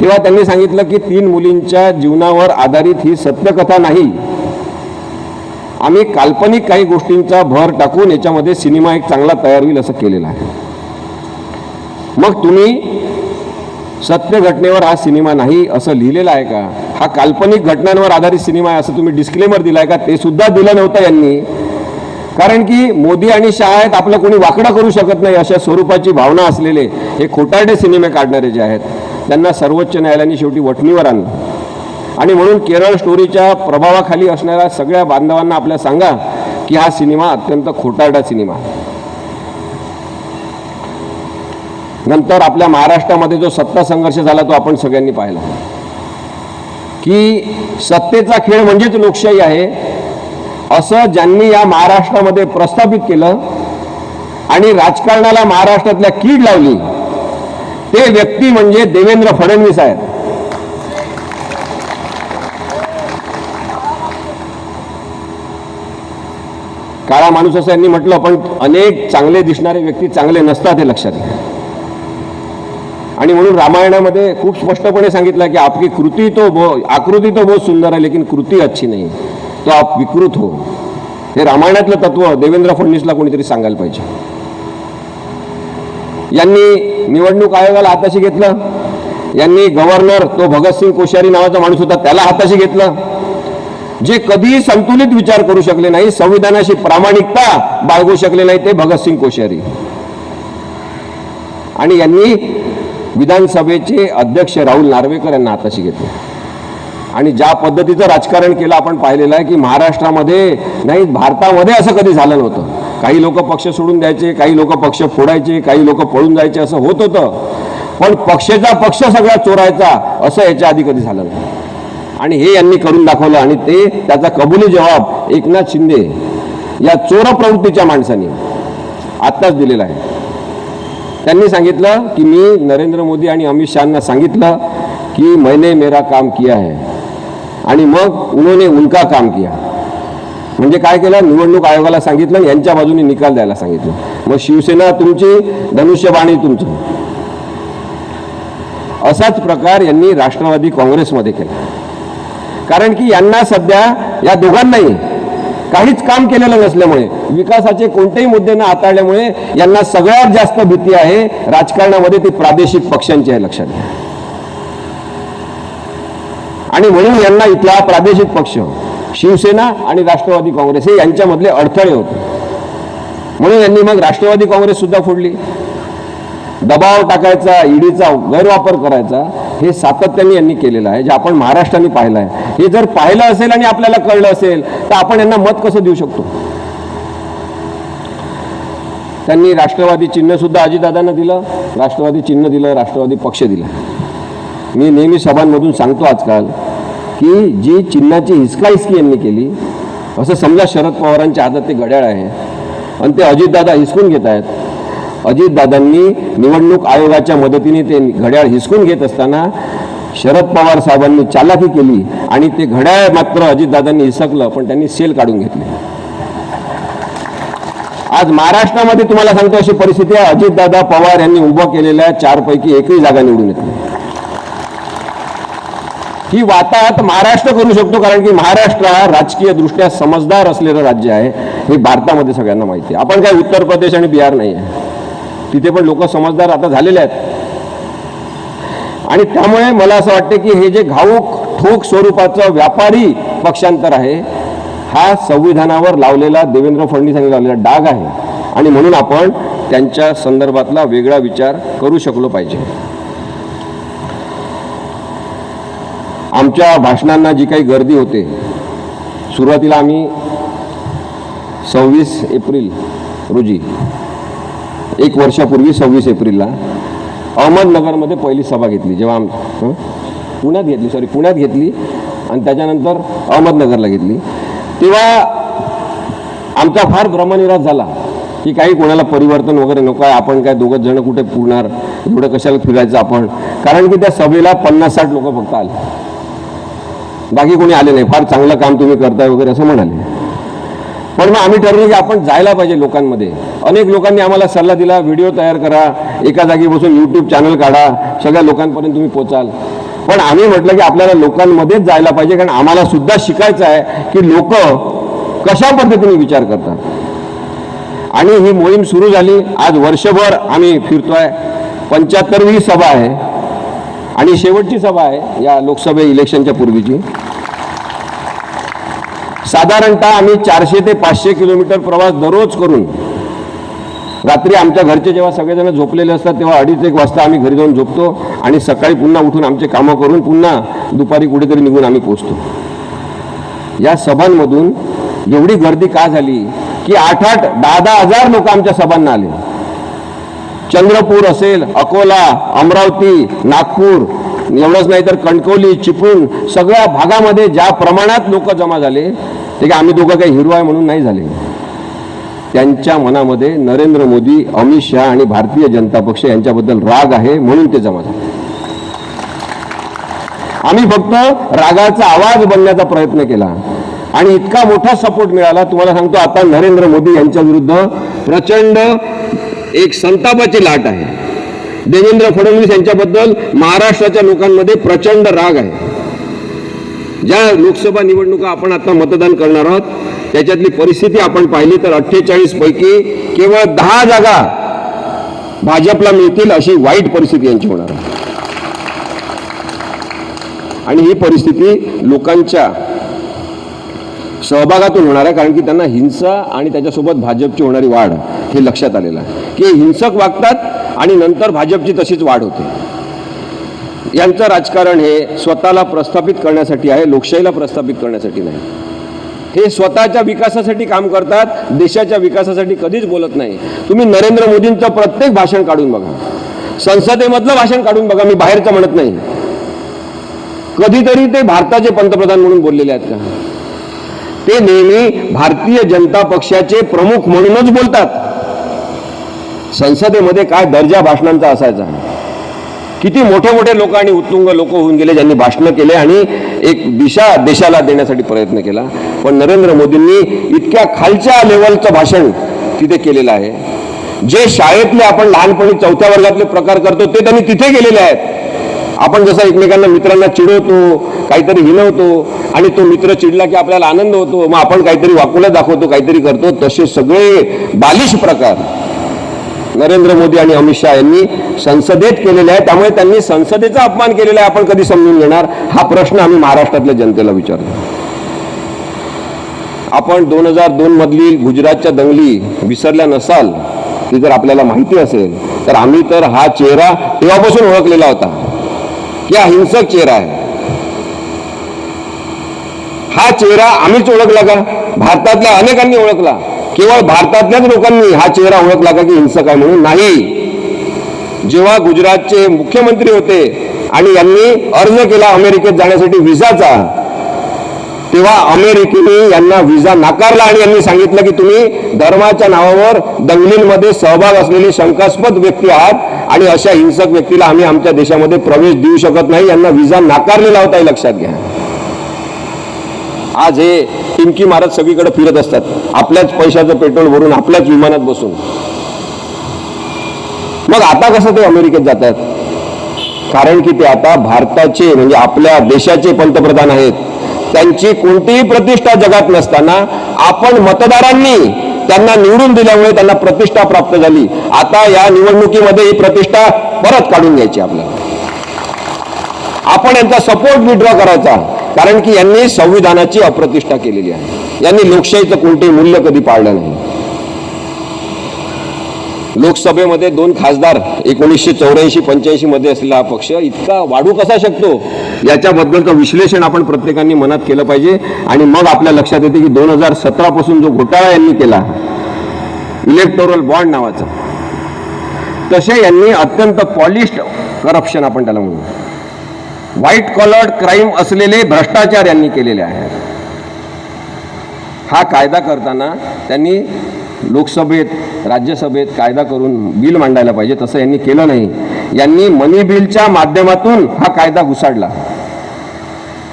तेव्हा त्यांनी सांगितलं की 3 मुलींच्या जीवनावर आधारित ही सत्यकथा नाही, आम्ही काल्पनिक काही गोष्टींचा भर टाकून याच्यामध्ये सिनेमा एक चांगला तयार होईल असं केलेलं आहे. मग तुम्ही सत्य घटनेवर हा सिनेमा नाही असं लिहिलेलं आहे का, हा काल्पनिक घटनांवर आधारित सिनेमा आहे असं तुम्ही डिस्क्लेमर दिलाय का? ते सुद्धा दिलं नव्हतं यांनी. कारण की मोदी आणि शहा आहेत, आपलं कोणी वाकडं करू शकत नाही अशा स्वरूपाची भावना असलेले हे खोटारडे सिनेमे काढणारे जे आहेत त्यांना सर्वोच्च न्यायालयाने शेवटी वठणीवर आणलं. आणि म्हणून केरळ स्टोरीच्या प्रभावाखाली असणाऱ्या सगळ्या बांधवांना आपल्या सांगा की हा सिनेमा अत्यंत खोटारडा सिनेमा. नंतर आपल्या महाराष्ट्रामध्ये जो सत्ता संघर्ष झाला तो आपण सगळ्यांनी पाहिला की सत्तेचा खेळ म्हणजेच लोकशाही आहे असं ज्यांनी या महाराष्ट्रामध्ये प्रस्थापित केलं आणि राजकारणाला महाराष्ट्रातल्या कीड लावली ते व्यक्ती म्हणजे देवेंद्र फडणवीस आहेत. काळा माणूस असं यांनी म्हटलं, पण अनेक चांगले दिसणारे व्यक्ती चांगले नसतात हे लक्षात घ्या. आणि म्हणून रामायणामध्ये खूप स्पष्टपणे सांगितलं की आपकी कृती तो आकृती तो बहुत सुंदर है लेकिन कृती अच्छी नहीं, तो आप विकृत हो. हे रामायणातलं तत्व देवेंद्र फडणवीसला कोणीतरी सांगायला पाहिजे. यांनी निवडणूक आयोगाला हाताशी घेतलं, यांनी गव्हर्नर तो भगतसिंग कोश्यारी नावाचा माणूस होता त्याला हाताशी घेतलं, जे कधीही संतुलित विचार करू शकले नाही, संविधानाशी प्रामाणिकता बाळगू शकले नाही ते भगतसिंग कोश्यारी. आणि यांनी विधानसभेचे अध्यक्ष राहुल नार्वेकर यांना हाताशी घेतले आणि ज्या पद्धतीचं राजकारण केलं आपण पाहिलेलं आहे की महाराष्ट्रामध्ये नाही भारतामध्ये असं कधी झालं नव्हतं. काही लोक पक्ष सोडून द्यायचे, काही लोक पक्ष फोडायचे, काही लोक पळून जायचे, असं होत होतं. पण पक्षाचा पक्ष सगळा चोरायचा असं याच्या आधी कधी झालं नाही आणि हे यांनी करून दाखवलं आणि ते त्याचा कबुली जबाब एकनाथ शिंदे या चोर प्रवृत्तीच्या माणसांनी आत्ताच दिलेला आहे. त्यांनी सांगितलं की मी नरेंद्र मोदी आणि अमित शहांना सांगितलं की मैंने मेरा काम किया है आणि मग उन्होंने उनका काम किया. म्हणजे काय केलं, निवडणूक आयोगाला सांगितलं आणि यांच्या बाजूने निकाल द्यायला सांगितलं. मग शिवसेना तुमची, धनुष्यबाणी तुमची. असाच प्रकार यांनी राष्ट्रवादी काँग्रेसमध्ये केला. कारण की यांना सध्या या दोघांनाही काहीच काम केलेलं नसल्यामुळे, विकासाचे कोणतेही मुद्दे न हाताळल्यामुळे यांना सगळ्यात जास्त भीती आहे राजकारणामध्ये ती प्रादेशिक पक्षांची आहे, लक्षात घ्या. आणि म्हणून यांना इथला प्रादेशिक पक्ष शिवसेना आणि राष्ट्रवादी काँग्रेस हे यांच्यामधले अडथळे होते. म्हणून यांनी मग राष्ट्रवादी काँग्रेस सुद्धा फोडली. दबाव टाकायचा, ईडीचा गैरवापर करायचा, हे सातत्याने यांनी केलेलं आहे, जे आपण महाराष्ट्राने पाहिलं आहे. हे जर पाहिलं असेल आणि आपल्याला कळलं असेल तर आपण यांना मत कसं देऊ शकतो. त्यांनी राष्ट्रवादी चिन्ह सुद्धा अजितदादांना दिलं, राष्ट्रवादी चिन्ह दिलं, राष्ट्रवादी पक्ष दिला. मी नेहमी सभांमधून सांगतो आजकाल की जी चिन्हाची हिसकाहिसकी यांनी केली, असं समजा शरद पवारांच्या हातात ते घड्याळ आहे आणि ते अजितदादा हिसकून घेत आहेत. अजितदादांनी निवडणूक आयोगाच्या मदतीने ते घड्याळ हिसकून घेत असताना शरद पवार साहेबांनी चालाकी केली आणि ते घड्याळ मात्र अजितदादांनी हिसकलं, पण त्यांनी सेल काढून घेतली. आज महाराष्ट्रामध्ये तुम्हाला सांगतो अशी परिस्थिती आहे. अजितदादा पवार यांनी उभं केलेल्या 4 पैकी एकही जागा निवडून येत नाही. ही वाताहत महाराष्ट्र करू शकतो, कारण की महाराष्ट्र हा राजकीय दृष्ट्या समजदार असलेलं राज्य आहे, हे भारतामध्ये सगळ्यांना माहिती आहे. आपण काय उत्तर प्रदेश आणि बिहार नाही आहे, तिथे पण लोक समजदार आता झालेले आहेत. आणि त्यामुळे मला असं वाटतं की हे जे घाऊक ठोक स्वरूपाचं व्यापारी पक्षांतर आहे, हा संविधानावर लावलेला, देवेंद्र फडणवीसांनी लावलेला डाग आहे आणि म्हणून आपण त्यांच्या संदर्भातला वेगळा विचार करू शकलो पाहिजे. आमच्या भाषणांना जी काही गर्दी होते, सुरुवातीला आम्ही 26 एप्रिल रोजी, 1 वर्षापूर्वी 26 एप्रिलला अहमदनगरमध्ये पहिली सभा घेतली. जेव्हा पुण्यात घेतली आणि त्याच्यानंतर अहमदनगरला घेतली, तेव्हा आमचा फार भ्रमनिरास झाला की काही कोणाला परिवर्तन वगैरे नको आहे, आपण काय दोघंच जण कुठे पुरणार, एवढं कशाला फिरायचं आपण. कारण की त्या सभेला 50-60 लोक फक्त आले, बाकी कोणी आले नाही. फार चांगलं काम तुम्ही करताय वगैरे असं म्हणाले. पण मग आम्ही ठरवलं की आपण जायला पाहिजे लोकांमध्ये. अनेक लोकांनी आम्हाला सल्ला दिला, व्हिडिओ तयार करा, एका जागी बसून यूट्यूब चॅनल काढा, सगळ्या लोकांपर्यंत तुम्ही पोचाल. पण आम्ही म्हटलं की आपल्याला लोकांमध्येच जायला पाहिजे, कारण आम्हाला सुद्धा शिकायचं आहे की लोक कशा पद्धतीने विचार करतात. आणि ही मोहीम सुरू झाली. आज वर्षभर आम्ही फिरतोय. 75वी सभा आहे आणि शेवटची सभा आहे या लोकसभा इलेक्शनच्या पूर्वीची. साधारणतः आम्ही 400 ते 500 किलोमीटर प्रवास दररोज करून, रात्री आमच्या घरचे जेव्हा सगळेजण झोपलेले असतात तेव्हा 2:30-1 वाजता आम्ही घरी जाऊन झोपतो आणि सकाळी पुन्हा उठून आमचे कामं करून पुन्हा दुपारी कुठेतरी निघून आम्ही पोचतो. या सभांमधून एवढी गर्दी का झाली की 8-8, 10-10 हजार लोक आमच्या सभांना आले. चंद्रपूर असेल, अकोला, अमरावती, नागपूर, एवढंच नाही तर कणकवली, चिपळूण, सगळ्या भागामध्ये ज्या प्रमाणात लोक जमा झाले ते काय आम्ही दोघं काही हिरो आहे म्हणून नाही झाले. त्यांच्या मनामध्ये नरेंद्र मोदी, अमित शहा आणि भारतीय जनता पक्ष यांच्याबद्दल राग आहे म्हणून ते जमा झाले. आम्ही फक्त रागाचा आवाज बनण्याचा प्रयत्न केला आणि इतका मोठा सपोर्ट मिळाला. तुम्हाला सांगतो, आता नरेंद्र मोदी यांच्या विरुद्ध प्रचंड एक संतापाची लाट आहे. देवेंद्र फडणवीस यांच्याबद्दल महाराष्ट्राच्या लोकांमध्ये प्रचंड राग आहे. ज्या लोकसभा निवडणुका आपण आता मतदान करणार आहोत त्याच्यातली परिस्थिती आपण पाहिली तर 48 पैकी केवळ 10 जागा भाजपला मिळतील अशी वाईट परिस्थिती यांची होणार आहे. आणि ही परिस्थिती लोकांच्या सहभागातून होणार आहे, कारण की त्यांना हिंसा आणि त्याच्यासोबत भाजपची होणारी वाढ हे लक्षात आलेलं आहे की हिंसक वागतात आणि नंतर भाजपची तशीच वाढ होते. यांचं राजकारण हे स्वतःला प्रस्थापित करण्यासाठी आहे, लोकशाहीला प्रस्थापित करण्यासाठी नाही. हे स्वतःच्या विकासासाठी काम करतात, देशाच्या विकासासाठी कधीच बोलत नाही. तुम्ही नरेंद्र मोदींचं प्रत्येक भाषण काढून बघा, संसदेमधलं भाषण काढून बघा, मी बाहेरचं म्हणत नाही. कधीतरी ते भारताचे पंतप्रधान म्हणून बोललेले आहेत का? ते नेहमी भारतीय जनता पक्षाचे प्रमुख म्हणूनच बोलतात. संसदेमध्ये काय दर्जा भाषणांचा असायचा, किती मोठे मोठे लोक आणि उत्तुंग लोक होऊन गेले ज्यांनी भाषणं केले आणि एक दिशा देशाला देण्यासाठी प्रयत्न केला. पण नरेंद्र मोदींनी इतक्या खालच्या लेवलचं भाषण तिथे केलेलं आहे. जे शाळेतले आपण लहानपणी 4थ्या वर्गातले प्रकार करतो ते त्यांनी तिथे केलेले आहेत. आपण जसं एकमेकांना मित्रांना चिडवतो, काहीतरी हिनवतो आणि तो मित्र चिडला की आपल्याला आनंद होतो, मग आपण काहीतरी वाकुलं दाखवतो, काहीतरी करतो, तसे सगळे बालिश प्रकार नरेंद्र मोदी आणि अमित शहा यांनी संसदेत केलेले आहे. त्यामुळे त्यांनी संसदेचा अपमान केलेला आहे, आपण कधी समजून घेणार? हा प्रश्न आम्ही महाराष्ट्रातल्या जनतेला विचारतो. आपण 2002 मधली गुजरातच्या दंगली विसरल्या नसाल, ती जर आपल्याला माहिती असेल तर आम्ही तर हा चेहरा तेव्हापासून ओळखलेला होता की हा हिंसक चेहरा आहे. हा चेहरा आम्हीच ओळखला का? भारतातल्या अनेकांनी ओळखला. केवळ भारतातल्याच लोकांनी हा चेहरा ओळखला का की हिंसक आहे म्हणून? नाही. जेव्हा गुजरातचे मुख्यमंत्री होते आणि यांनी अर्ज केला अमेरिकेत जाण्यासाठी व्हिसाचा, तेव्हा अमेरिकेने यांना व्हिसा नाकारला आणि यांनी सांगितलं की तुम्ही धर्माच्या नावावर दंगलींमध्ये सहभाग असलेले शंकास्पद व्यक्ती आहात आणि अशा हिंसक व्यक्तीला आम्ही आमच्या देशामध्ये प्रवेश देऊ शकत नाही. यांना व्हिसा नाकारलेला होता, हे लक्षात घ्या. आज हे टिमकी मारत सगळीकडे फिरत असतात, आपल्याच पैशाचं पेट्रोल भरून, आपल्याच विमानात बसून. मग आता कसं ते अमेरिकेत जातात? कारण की ते आता भारताचे म्हणजे आपल्या देशाचे पंतप्रधान आहेत. त्यांची कोणतीही प्रतिष्ठा जगात नसताना आपण मतदारांनी त्यांना निवडून दिल्यामुळे त्यांना प्रतिष्ठा प्राप्त झाली. आता या निवडणुकीमध्ये ही प्रतिष्ठा परत काढून घ्यायची आपल्याला. आपण यांचा सपोर्ट विड्रॉ करायचा, कारण की यांनी संविधानाची अप्रतिष्ठा केलेली आहे. यांनी लोकशाहीचं कोणतेही मूल्य कधी पाळलं नाही. लोकसभेमध्ये 2 खासदार 1984-85 मध्ये असलेला हा पक्ष इतका वाढू कसा शकतो, याच्याबद्दलचं विश्लेषण आपण प्रत्येकाने मनात केलं पाहिजे. आणि मग आपल्या लक्षात येते की 2017 पासून जो घोटाळा यांनी केला इलेक्टोरल बॉन्ड नावाचा, तसे यांनी अत्यंत पॉलिश्ड करप्शन आपण त्याला म्हणू, व्हाईट कॉलर्ड क्राईम असलेले भ्रष्टाचार यांनी केलेले आहेत. हा कायदा करताना त्यांनी लोकसभेत राज्यसभेत कायदा करून बिल मांडायला पाहिजे, तसं यांनी केलं नाही. यांनी मनी बिलच्या माध्यमातून हा कायदा घुसाडला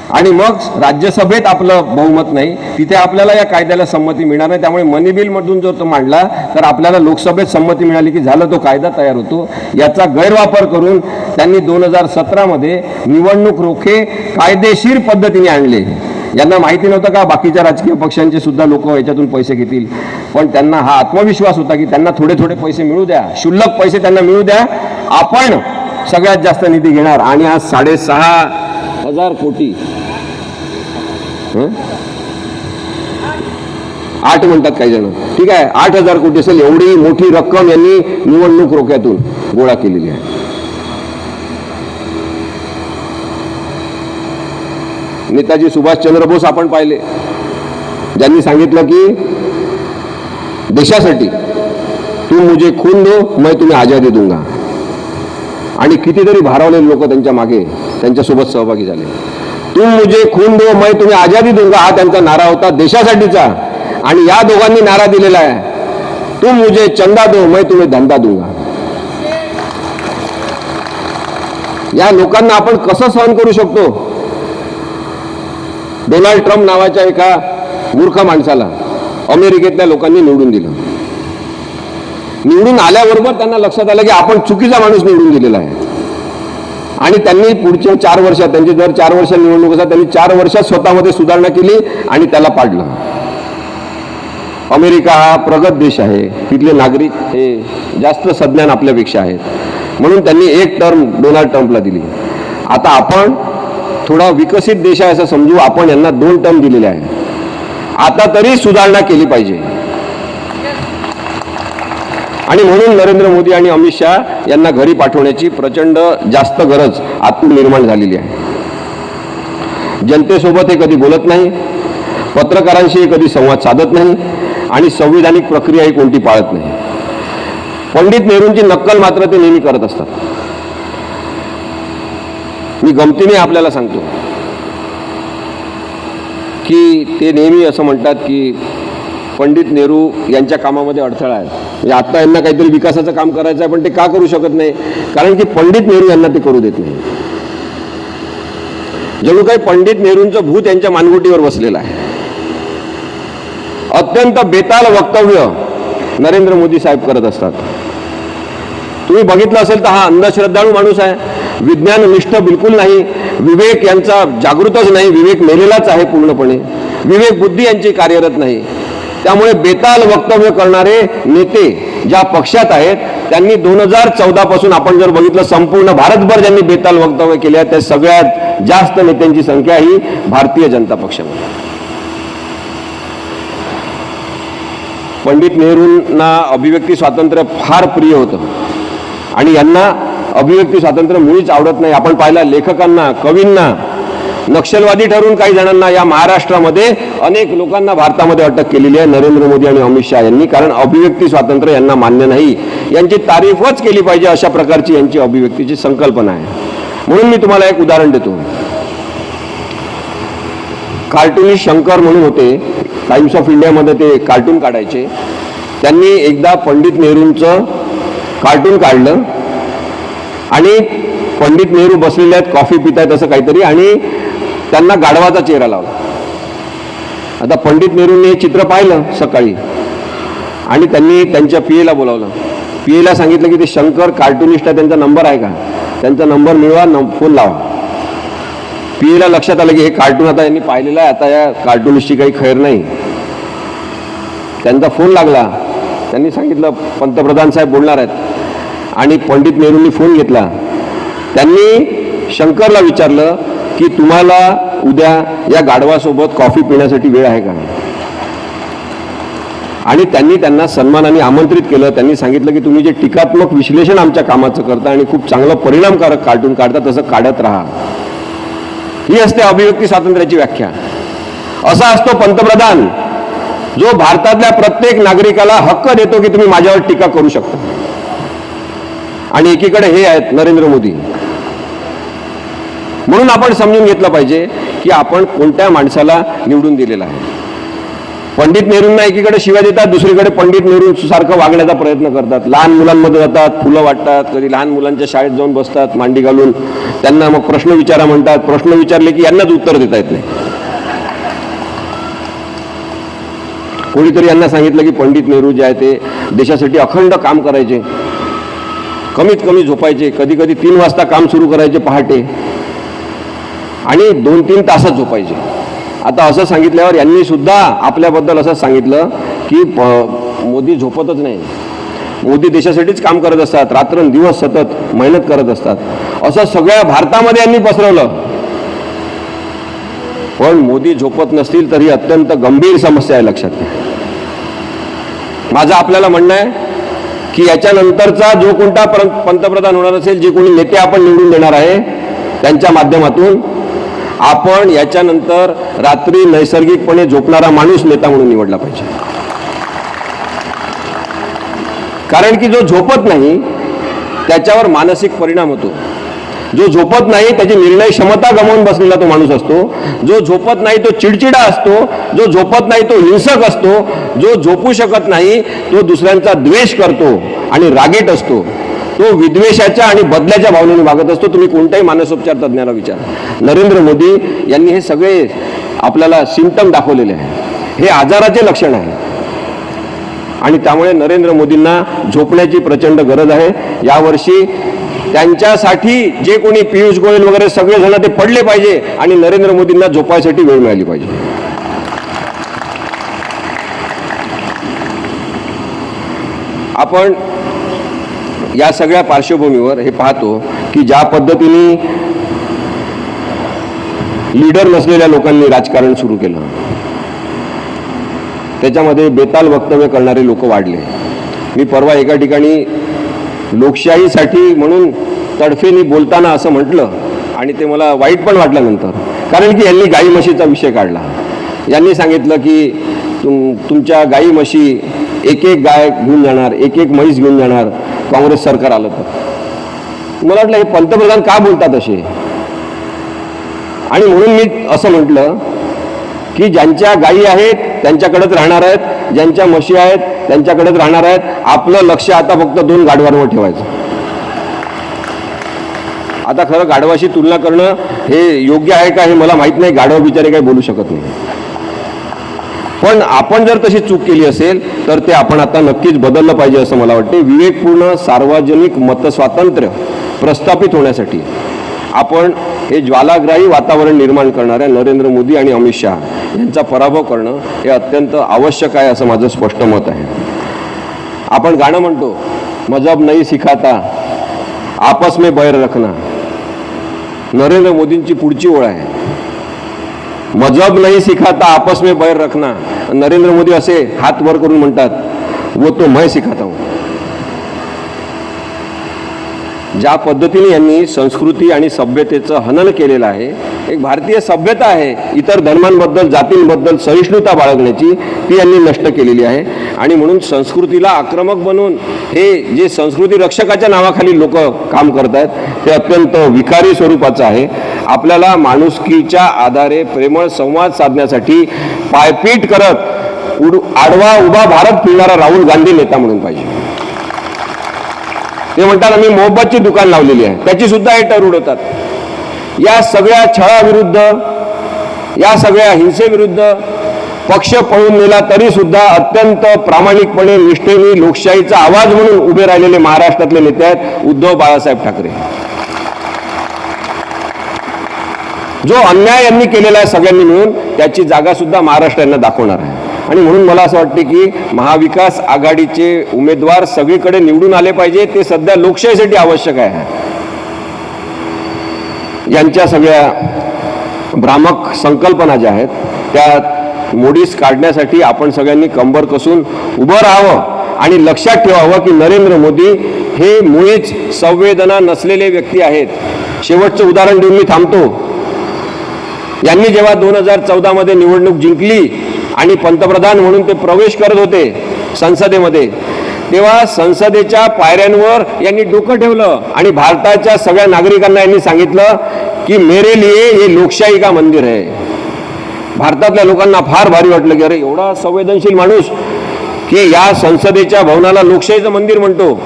आणि मग राज्यसभेत आपलं बहुमत नाही, तिथे आपल्याला या कायद्याला संमती मिळणार नाही. त्यामुळे मनी बिलमधून जर तो मांडला तर आपल्याला लोकसभेत संमती मिळाली की झालं, तो कायदा तयार होतो. याचा गैरवापर करून त्यांनी 2017 मध्ये निवडणूक रोखे कायदेशीर पद्धतीने आणले. यांना माहिती नव्हतं का बाकीच्या राजकीय पक्षांचे सुद्धा लोक याच्यातून पैसे घेतील, पण त्यांना हा आत्मविश्वास होता की त्यांना थोडे थोडे पैसे मिळू द्या, क्षुल्लक पैसे त्यांना मिळू द्या, आपण सगळ्यात जास्त निधी घेणार. आणि आज 6,500 कोटी 8 म्हणतात काही जण, ठीक आहे 8,000 कोटी असेल, एवढी मोठी रक्कम यांनी निवडणूक रोख्यातून गोळा केलेली आहे. नेताजी सुभाषचंद्र बोस आपण पाहिले, ज्यांनी सांगितलं की देशासाठी तू मुझे खून दो मैं तुम्हें आजादी दूंगा. आणि कितीतरी भारावलेले लोक त्यांच्या मागे त्यांच्यासोबत सहभागी झाले. तू मुझे खून दो मैं तुम्हें आजादी दूंगा हा त्यांचा नारा होता देशासाठीचा. आणि या दोघांनी नारा दिलेला आहे, तू मुझे चंदा दो मैं तुम्हें धंदा दूंगा. या लोकांना आपण कसं सहन करू शकतो? डोनाल्ड ट्रम्प नावाच्या एका मूर्ख माणसाला अमेरिकेतल्या लोकांनी निवडून दिलं. निवडून आल्याबरोबर त्यांना लक्षात आलं की आपण चुकीचा माणूस निवडून दिलेला आहे. आणि त्यांनी पुढच्या 4 वर्षात, त्यांची दर 4 वर्षात निवडणूक असतात, त्यांनी 4 वर्षात स्वतःमध्ये सुधारणा केली आणि त्याला पाडलं. अमेरिका हा प्रगत देश आहे, तिथले नागरिक हे जास्त सज्ञान आपल्यापेक्षा आहेत, म्हणून त्यांनी 1 टर्म डोनाल्ड ट्रम्पला दिली. आता आपण थोडा विकसित देश आहे असं समजू, आपण यांना 2 टर्म दिलेले आहे. आता तरी सुधारणा केली पाहिजे. आणि म्हणून नरेंद्र मोदी आणि अमित शहा यांना घरी पाठवण्याची प्रचंड जास्त गरज आतून निर्माण झालेली आहे. जनतेसोबत हे कधी बोलत नाही, पत्रकारांशी कधी संवाद साधत नाही आणि संविधानिक प्रक्रियाही कोणती पाळत नाही. पंडित नेहरूंची नक्कल मात्र ते नेहमी करत असतात. मी गमतीने आपल्याला सांगतो की ते नेहमी असं म्हणतात की पंडित नेहरू यांच्या कामामध्ये अडथळा आहे. म्हणजे आता यांना काहीतरी विकासाचं काम करायचं आहे, पण ते का करू शकत नाही? कारण की पंडित नेहरू यांना ते करू देत नाही. जणू काही पंडित नेहरूंचं भूत यांच्या मानगुटीवर बसलेलं आहे. अत्यंत बेताल वक्तव्य नरेंद्र मोदी साहेब करत असतात. तुम्ही बघितलं असेल तर हा अंधश्रद्धाळू माणूस आहे, विज्ञाननिष्ठ बिलकुल नाही, विवेक यांचा जागृतच नाही, विवेक मेलेलाच आहे पूर्णपणे, विवेक बुद्धी यांची कार्यरत नाही. त्यामुळे बेताल वक्तव्य करणारे नेते ज्या पक्षात आहेत त्यांनी 2014 पासून आपण जर बघितलं संपूर्ण भारतभर ज्यांनी बेताल वक्तव्य केले आहेत त्या सगळ्यात जास्त नेत्यांची संख्या ही भारतीय जनता पक्षामध्ये. पंडित नेहरूंना अभिव्यक्ती स्वातंत्र्य फार प्रिय होतं आणि यांना अभिव्यक्ती स्वातंत्र्य मुळीच आवडत नाही. आपण पाहिला लेखकांना, कवींना, नक्षलवादी ठरून काही जणांना या महाराष्ट्रामध्ये अनेक लोकांना भारतामध्ये अटक केलेली आहे नरेंद्र मोदी आणि अमित शहा यांनी. कारण अभिव्यक्ती स्वातंत्र्य यांना मान्य नाही, यांची तारीफच केली पाहिजे अशा प्रकारची यांची अभिव्यक्तीची संकल्पना आहे. म्हणून मी तुम्हाला एक उदाहरण देतो. कार्टूनिस्ट शंकर म्हणून होते, टाइम्स ऑफ इंडियामध्ये ते कार्टून काढायचे. त्यांनी एकदा पंडित नेहरूंचं कार्टून काढलं आणि पंडित नेहरू बसलेले आहेत, कॉफी पित आहेत असं काहीतरी, आणि त्यांना गाढवाचा चेहरा लावला. आता पंडित नेहरूंनी हे चित्र पाहिलं सकाळी आणि त्यांनी त्यांच्या पीएला बोलावलं. पीएला सांगितलं की ते शंकर कार्टूनिस्ट आहे, त्यांचा नंबर आहे का, त्यांचा नंबर मिळवा, फोन लावा. पीएला लक्षात आलं की हे कार्टून आता यांनी पाहिलेलं आहे, आता या कार्टूनिस्टची काही खैर नाही. त्यांचा फोन लागला. त्यांनी सांगितलं पंतप्रधान साहेब बोलणार आहेत आणि पंडित नेहरूंनी फोन घेतला. त्यांनी शंकरला विचारलं की तुम्हाला उद्या या गाढवासोबत कॉफी पिण्यासाठी वेळ आहे का? आणि त्यांनी त्यांना सन्मानाने आमंत्रित केलं. त्यांनी सांगितलं की तुम्ही जे टीकात्मक विश्लेषण आमच्या कामाचं करता आणि खूप चांगलं परिणामकारक कार्टून काढता तसं काढत राहा. ही असते अभिव्यक्ती स्वातंत्र्याची व्याख्या. असा असतो पंतप्रधान जो भारतातल्या प्रत्येक नागरिकाला हक्क देतो की तुम्ही माझ्यावर टीका करू शकता. आणि एकीकडे हे आहेत नरेंद्र मोदी. म्हणून आपण समजून घेतलं पाहिजे की आपण कोणत्या माणसाला निवडून दिलेला आहे. पंडित नेहरूंना एकीकडे शिव्या देतात, दुसरीकडे पंडित नेहरू सारखं वागण्याचा प्रयत्न करतात. लहान मुलांमध्ये जातात, फुलं वाटतात, कधी लहान मुलांच्या शाळेत जाऊन बसतात मांडी घालून, त्यांना मग प्रश्न विचारा म्हणतात. प्रश्न विचारले की यांनाच उत्तर देता येत नाही. कोणीतरी यांना सांगितलं की पंडित नेहरू जे आहे ते देशासाठी अखंड काम करायचे, कमीत कमी झोपायचे, कधी कधी 3 वाजता काम सुरू करायचे पहाटे आणि 2-3 तासच झोपायचे. आता असं सांगितल्यावर यांनी सुद्धा आपल्याबद्दल असं सांगितलं की मोदी झोपतच नाही, मोदी देशासाठीच काम करत असतात, रात्रंदिवस सतत मेहनत करत असतात, असं सगळ्या भारतामध्ये यांनी पसरवलं. पण मोदी झोपत नसतील तर ही अत्यंत गंभीर समस्या आहे, लक्षात घ्या. माझं आपल्याला म्हणणं आहे की याच्यानंतरचा जो कोणता पंतप्रधान होणार असेल, जे कोणी नेते आपण निवडून देणार आहे, त्यांच्या माध्यमातून आपण याच्यानंतर रात्री नैसर्गिकपणे झोपणारा माणूस नेता म्हणून निवडला पाहिजे. कारण की जो झोपत नाही त्याच्यावर मानसिक परिणाम होतो. जो झोपत नाही त्याची निर्णय क्षमता गमावून बसलेला तो माणूस असतो. जो झोपत नाही तो चिडचिडा असतो. जो झोपत नाही तो हिंसक असतो. जो झोपू शकत नाही तो दुसऱ्यांचा द्वेष करतो आणि रागीट असतो. तो विद्वेषाच्या आणि बदल्याच्या भावनेने वागत असतो. तुम्ही कोणत्याही मानसोपचार तज्ज्ञाला विचारा. नरेंद्र मोदी यांनी हे सगळे आपल्याला सिम्पटम दाखवलेले आहे. हे आजाराचे लक्षण आहे आणि त्यामुळे नरेंद्र मोदींना झोपण्याची प्रचंड गरज आहे. यावर्षी त्यांच्यासाठी जे कोणी पियुष गोयल वगैरे सगळेजण ते पडले पाहिजे आणि नरेंद्र मोदींना झोपायसाठी वेळ मिळाली पाहिजे. आपण या सगळ्या पार्श्वभूमीवर हे पाहतो की ज्या पद्धतीने लीडर नसलेल्या लोकांनी राजकारण सुरू केलं, त्याच्यामध्ये बेताल वक्तव्य करणारे लोक वाढले. मी परवा एका ठिकाणी लोकशाहीसाठी म्हणून तडफेने बोलताना असं म्हटलं आणि ते मला वाईट पण वाटलं नंतर, कारण की यांनी गाई म्हशीचा विषय काढला. यांनी सांगितलं की तुमच्या गाई म्हशी एक एक गाय घेऊन जाणार, एक एक म्हैस घेऊन जाणार काँग्रेस सरकार आलं तर. मला वाटलं हे पंतप्रधान का बोलतात असे, आणि म्हणून मी असं म्हटलं की ज्यांच्या गायी आहेत त्यांच्याकडेच राहणार आहेत, ज्यांच्या म्हशी आहेत त्यांच्याकडेच राहणार आहेत. आपलं लक्ष आता फक्त 2 गाढवांवर ठेवायचं. आता खरं गाढवाशी तुलना करणं हे योग्य आहे का हे मला माहीत नाही, गाढव बिचारे काही बोलू शकत नाही. पण आपण जर तशी चूक केली असेल तर ते आपण आता नक्कीच बदललं पाहिजे असं मला वाटते. विवेकपूर्ण सार्वजनिक मतस्वातंत्र्य प्रस्थापित होण्यासाठी आपण हे ज्वालाग्राही वातावरण निर्माण करणाऱ्या नरेंद्र मोदी आणि अमित शहा यांचा पराभव करणं हे अत्यंत आवश्यक आहे असं माझं स्पष्ट मत आहे. आपण गाणं म्हणतो, मजहब नहीं सिखाता आपस में बैर रखना. नरेंद्र मोदींची पुढची ओळ आहे, मजहब नहीं सिखाता आपस में बैर रखना. नरेंद्र मोदी असे हात वर करून म्हणतात, वो तो मैं सिखाता हूं. ज्या पद्धतीने यांनी संस्कृती आणि सभ्यतेचं हनन केलेलं आहे, एक भारतीय सभ्यता आहे इतर धर्मांबद्दल जातींबद्दल सहिष्णुता बाळगण्याची, ती यांनी नष्ट केलेली आहे. आणि म्हणून संस्कृतीला आक्रमक बनवून हे जे संस्कृती रक्षकाच्या नावाखाली लोक काम करत आहेत ते अत्यंत विकारी स्वरूपाचं आहे. आपल्याला माणुसकीच्या आधारे प्रेमळ संवाद साधण्यासाठी पायपीट करत आडवा उभा भारत फिरणारा राहुल गांधी नेता म्हणून पाहिजे. ते म्हणतात आम्ही मोहब्बतची दुकान लावलेली आहे, त्याची सुद्धा हे टर उडवतात. या सगळ्या छळाविरुद्ध, या सगळ्या हिंसेविरुद्ध पक्ष पळून नेला तरी सुद्धा अत्यंत प्रामाणिकपणे निष्ठेने लोकशाहीचा आवाज म्हणून उभे राहिलेले महाराष्ट्रातले नेते आहेत उद्धव बाळासाहेब ठाकरे. जो अन्याय यांनी केलेला आहे सगळ्यांनी मिळून, त्याची जागा सुद्धा महाराष्ट्र यांना दाखवणार आहे. आणि म्हणून मला असं वाटते की महाविकास आघाडीचे उमेदवार सगळीकडे निवडून आले पाहिजे. ते सध्या लोकशाहीसाठी आवश्यक आहे. यांच्या सगळ्या भ्रामक संकल्पना ज्या आहेत त्या मोडीस काढण्यासाठी आपण सगळ्यांनी कंबर कसून उभं राहावं आणि लक्षात ठेवावं की नरेंद्र मोदी हे मुळीच संवेदना नसलेले व्यक्ती आहेत. शेवटचं उदाहरण देऊन मी थांबतो. यांनी जेव्हा 2014 मध्ये निवडणूक जिंकली आणि पंतप्रधान म्हणून ते प्रवेश करत होते संसदेमध्ये, तेव्हा संसदेच्या पायऱ्यांवर यांनी डोकं ठेवलं आणि भारताच्या सगळ्या नागरिकांना यांनी सांगितलं की मेरे लिए ये लोकशाही का मंदिर है. भारतातल्या लोकांना फार भारी वाटलं की अरे एवढा संवेदनशील माणूस की या संसदेच्या भवनाला लोकशाहीचं मंदिर म्हणतो,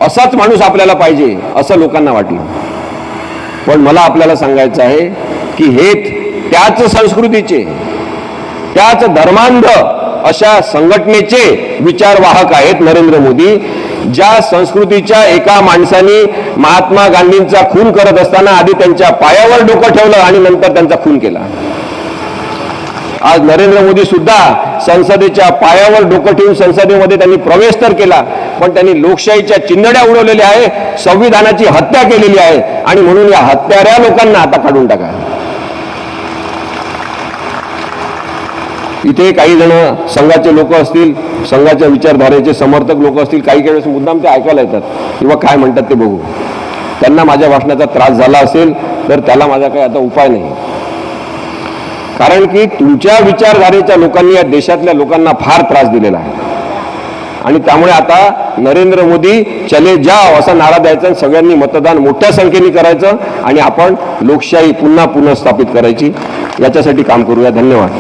असाच माणूस आपल्याला पाहिजे असं लोकांना वाटलं. पण मला आपल्याला सांगायचं आहे की हे त्याच संस्कृतीचे, त्याच धर्मांध अशा संघटनेचे विचारवाहक आहेत नरेंद्र मोदी. ज्या संस्कृतीच्या एका माणसाने महात्मा गांधींचा खून करत असताना आधी त्यांच्या पायावर डोकं ठेवलं आणि नंतर त्यांचा खून केला. आज नरेंद्र मोदी सुद्धा संसदेच्या पायावर डोकं ठेवून संसदेमध्ये त्यांनी प्रवेश तर केला, पण त्यांनी लोकशाहीच्या चिंधड्या उडवलेल्या आहे, संविधानाची हत्या केलेली आहे. आणि म्हणून या हत्याऱ्या लोकांना आता काढून टाका. इथे काही जण संघाचे लोक असतील, संघाच्या विचारधारेचे समर्थक लोक असतील, काही वेळेस मुद्दाम ते ऐकायला येतात किंवा काय म्हणतात ते बघू. त्यांना माझ्या भाषणाचा त्रास झाला असेल तर त्याला माझा काही आता उपाय नाही. कारण की तुमच्या विचारधारेच्या लोकांनी या देशातल्या लोकांना फार त्रास दिलेला आहे. आणि त्यामुळे आता नरेंद्र मोदी चले जाओ असा नारा द्यायचा, सगळ्यांनी मतदान मोठ्या संख्येने करायचं आणि आपण लोकशाही पुन्हा स्थापित करायची, याच्यासाठी काम करूया. धन्यवाद.